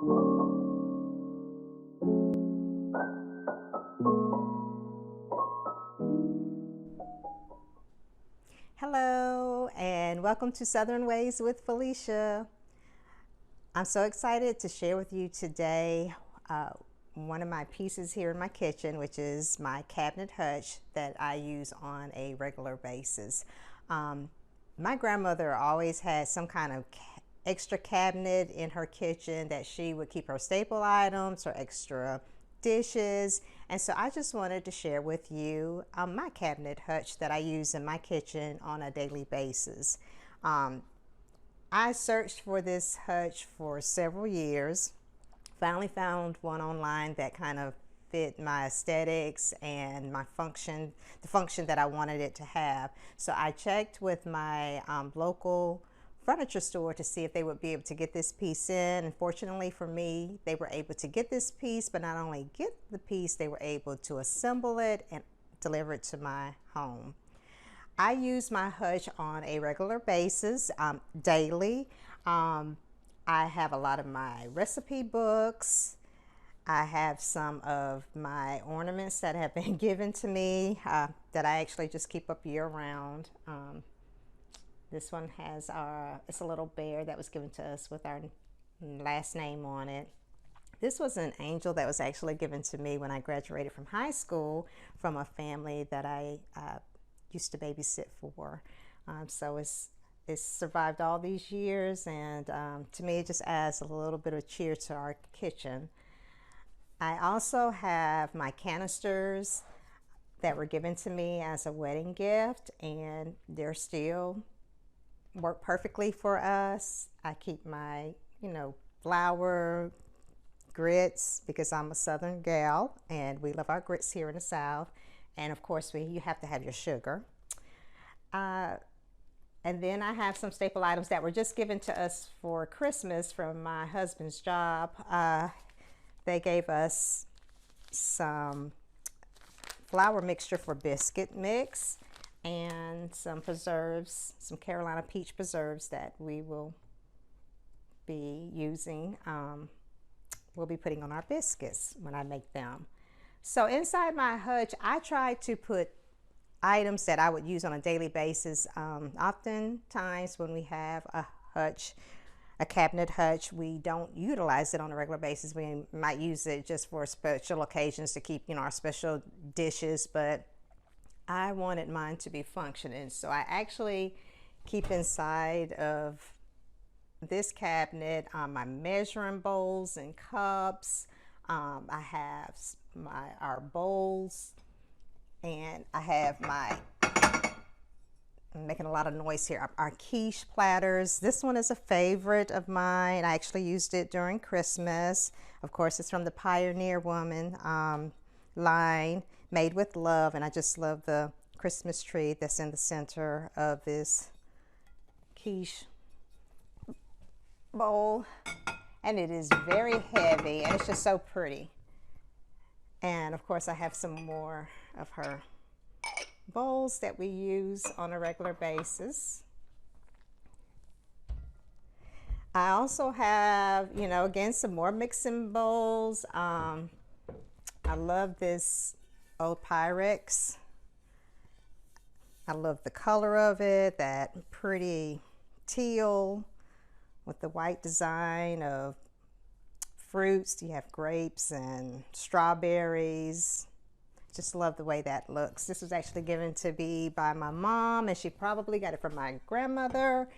Hello and welcome to Southern Ways with Felicia. I'm so excited to share with you today one of my pieces here in my kitchen, which is my cabinet hutch that I use on a regular basis. My grandmother always had some kind of extra cabinet in her kitchen that she would keep her staple items or extra dishes, and so I just wanted to share with you my cabinet hutch that I use in my kitchen on a daily basis. I searched for this hutch for several years, finally found one online that kind of fit my aesthetics and my function, the function that I wanted it to have. So I checked with my local furniture store to see if they would be able to get this piece in. And fortunately for me, they were able to get this piece, but not only get the piece, they were able to assemble it and deliver it to my home. I use my hutch on a regular basis, daily. I have a lot of my recipe books. I have some of my ornaments that have been given to me that I actually just keep up year round. This one has it's a little bear that was given to us with our last name on it. This was an angel that was actually given to me when I graduated from high school from a family that I used to babysit for. So it's survived all these years, and to me it just adds a little bit of cheer to our kitchen. I also have my canisters that were given to me as a wedding gift, and they're still work perfectly for us. I keep my, flour, grits, because I'm a Southern gal and we love our grits here in the South. And of course, you have to have your sugar. And then I have some staple items that were just given to us for Christmas from my husband's job. They gave us some flour mixture for biscuit mix and some preserves, some Carolina peach preserves that we will be using. We'll be putting on our biscuits when I make them. So inside my hutch, I try to put items that I would use on a daily basis. Oftentimes when we have a hutch, a cabinet hutch, we don't utilize it on a regular basis. We might use it just for special occasions to keep, our special dishes, but I wanted mine to be functioning. So I actually keep inside of this cabinet my measuring bowls and cups. I have our bowls, and I have I'm making a lot of noise here, our quiche platters. This one is a favorite of mine. I actually used it during Christmas. Of course, it's from the Pioneer Woman line, made with love, and I just love the Christmas tree that's in the center of this quiche bowl, and it is very heavy and it's just so pretty. And of course, I have some more of her bowls that we use on a regular basis. I also have, again, some more mixing bowls. I love this old Pyrex. I love the color of it, that pretty teal with the white design of fruits. You have grapes and strawberries. Just love the way that looks. This was actually given to me by my mom, and she probably got it from my grandmother,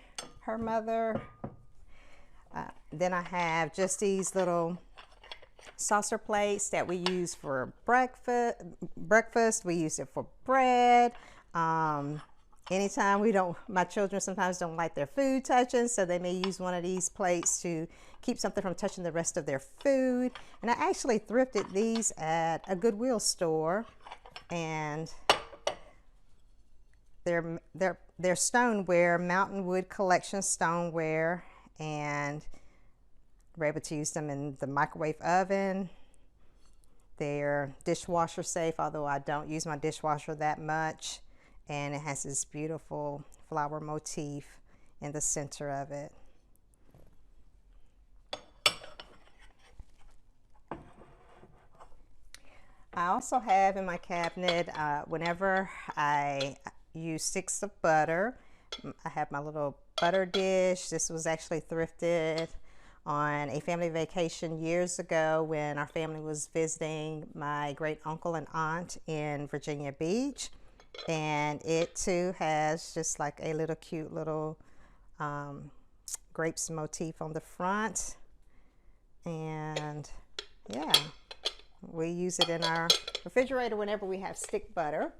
her mother. Then I have just these little saucer plates that we use for breakfast. We use it for bread. Anytime my children sometimes don't like their food touching, so they may use one of these plates to keep something from touching the rest of their food. And I actually thrifted these at a Goodwill store, and they're stoneware, Mountain Wood Collection stoneware, and we're able to use them in the microwave oven. They're dishwasher safe, although I don't use my dishwasher that much. And it has this beautiful flower motif in the center of it. I also have in my cabinet, whenever I use sticks of butter, I have my little butter dish. This was actually thrifted on a family vacation years ago when our family was visiting my great uncle and aunt in Virginia Beach. And it too has just like a little cute little grapes motif on the front. And yeah, we use it in our refrigerator whenever we have stick butter.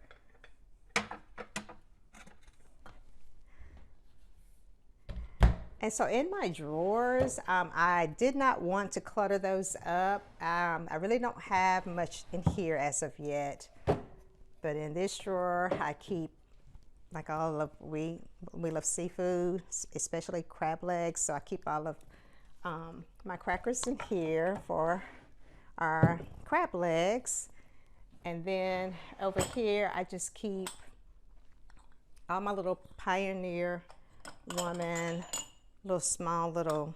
And so in my drawers, I did not want to clutter those up. I really don't have much in here as of yet. But in this drawer, I keep like all of, we love seafood, especially crab legs. So I keep all of my crackers in here for our crab legs. And then over here, I just keep all my little Pioneer Woman little small little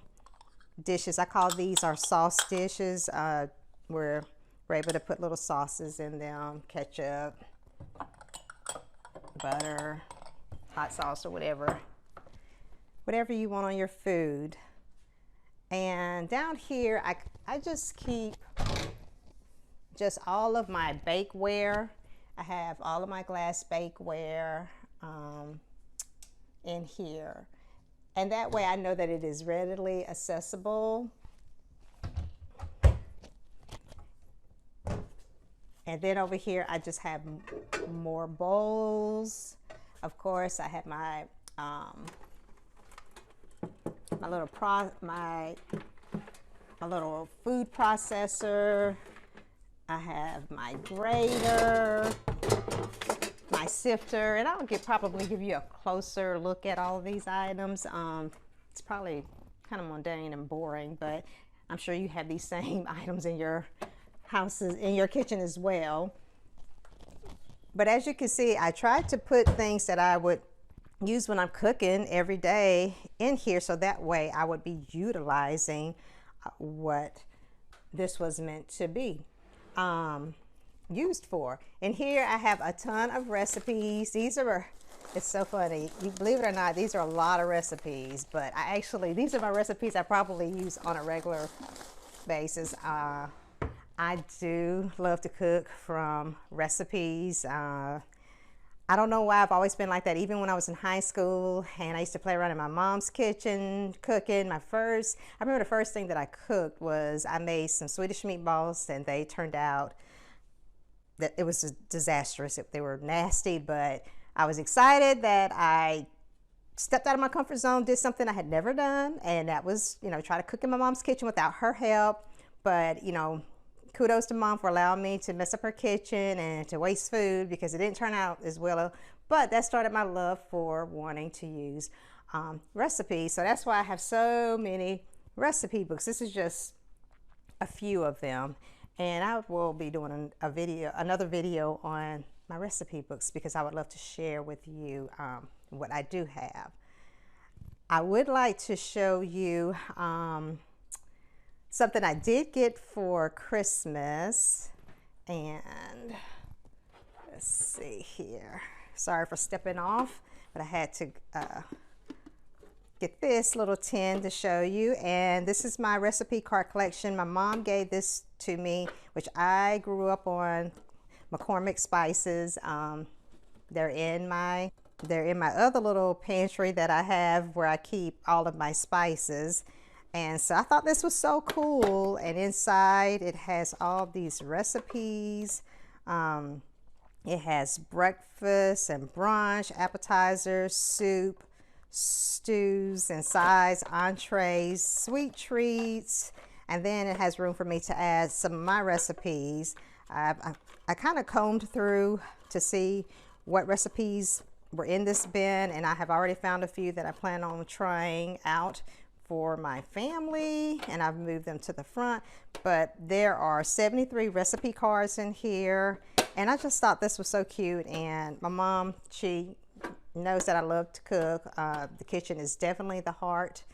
dishes. I call these our sauce dishes. We're able to put little sauces in them, ketchup, butter, hot sauce, or whatever you want on your food. And down here, I just keep just all of my bakeware. I have all of my glass bakeware in here. And that way I know that it is readily accessible. And then over here, I just have more bowls. Of course, I have my my little food processor. I have my grater, my sifter, and I'll probably give you a closer look at all of these items. It's probably kind of mundane and boring, but I'm sure you have these same items in your houses, in your kitchen as well. But as you can see, I tried to put things that I would use when I'm cooking every day in here, so that way I would be utilizing what this was meant to be used for. And here I have a ton of recipes. These are, it's so funny, you believe it or not, these are a lot of recipes, but these are my recipes I probably use on a regular basis. I do love to cook from recipes. I don't know why I've always been like that. Even when I was in high school and I used to play around in my mom's kitchen cooking, I remember the first thing that I cooked was I made some Swedish meatballs, and they turned out that it was disastrous. They were nasty, but I was excited that I stepped out of my comfort zone, did something I had never done, and that was, try to cook in my mom's kitchen without her help. But, kudos to Mom for allowing me to mess up her kitchen and to waste food because it didn't turn out as well. But that started my love for wanting to use recipes. So that's why I have so many recipe books. This is just a few of them. And I will be doing another video on my recipe books because I would love to share with you what I do have. I would like to show you something I did get for Christmas, and let's see here. Sorry for stepping off, but I had to get this little tin to show you. And this is my recipe card collection. My mom gave this to me, which I grew up on McCormick spices. They're in my other little pantry that I have where I keep all of my spices. And so I thought this was so cool. And inside it has all these recipes. It has breakfast and brunch, appetizers, soup, stews and sides, entrees, sweet treats. And then it has room for me to add some of my recipes. I kind of combed through to see what recipes were in this bin, and I have already found a few that I plan on trying out for my family, and I've moved them to the front. But there are 73 recipe cards in here, and I just thought this was so cute. And my mom, she knows that I love to cook. The kitchen is definitely the heart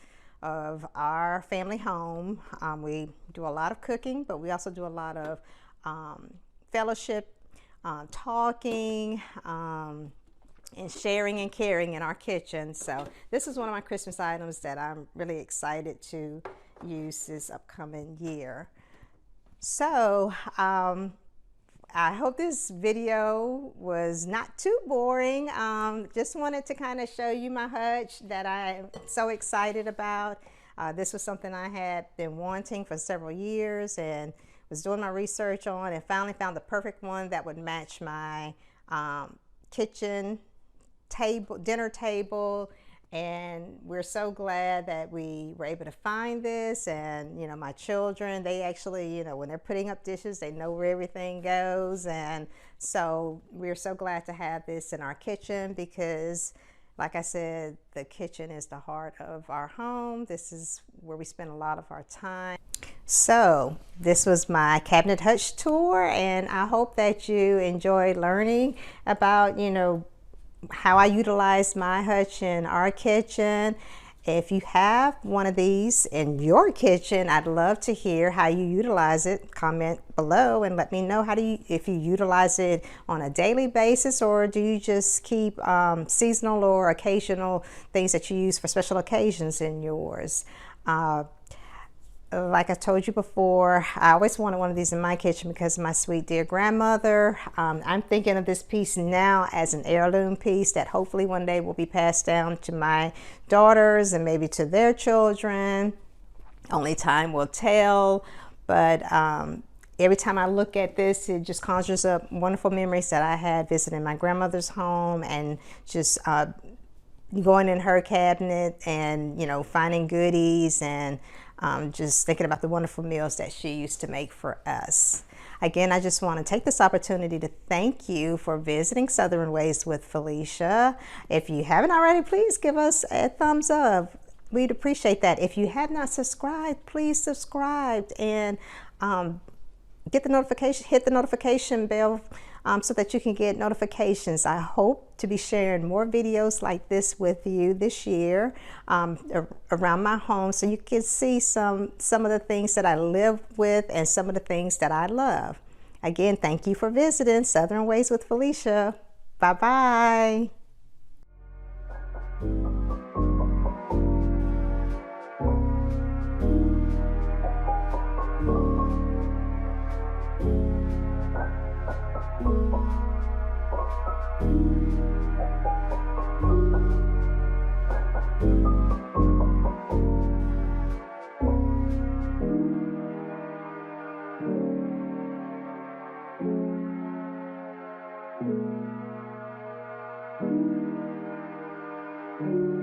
of our family home. We do a lot of cooking, but we also do a lot of fellowship, talking, and sharing and caring in our kitchen. So this is one of my Christmas items that I'm really excited to use this upcoming year. So I hope this video was not too boring. Just wanted to kind of show you my hutch that I'm so excited about. This was something I had been wanting for several years and was doing my research on, and finally found the perfect one that would match my kitchen table, dinner table. And we're so glad that we were able to find this. And you know, my children, they actually, you know, when they're putting up dishes, they know where everything goes. And so we're so glad to have this in our kitchen because, like I said, the kitchen is the heart of our home. This is where we spend a lot of our time. So this was my cabinet hutch tour, and I hope that you enjoyed learning about, you know, how I utilize my hutch in our kitchen. If you have one of these in your kitchen, I'd love to hear how you utilize it. Comment below and let me know if you utilize it on a daily basis, or do you just keep seasonal or occasional things that you use for special occasions in yours. Like I told you before, I always wanted one of these in my kitchen because of my sweet dear grandmother. I'm thinking of this piece now as an heirloom piece that hopefully one day will be passed down to my daughters and maybe to their children. Only time will tell. But every time I look at this, it just conjures up wonderful memories that I had visiting my grandmother's home, and just going in her cabinet and, you know, finding goodies, and just thinking about the wonderful meals that she used to make for us. Again, I just want to take this opportunity to thank you for visiting Southern Ways with Felicia. If you haven't already, please give us a thumbs up. We'd appreciate that. If you have not subscribed, please subscribe and hit the notification bell so that you can get notifications. I hope to be sharing more videos like this with you this year around my home, so you can see some of the things that I live with and some of the things that I love. Again, thank you for visiting Southern Ways with Felicia. Bye-bye. Thank you.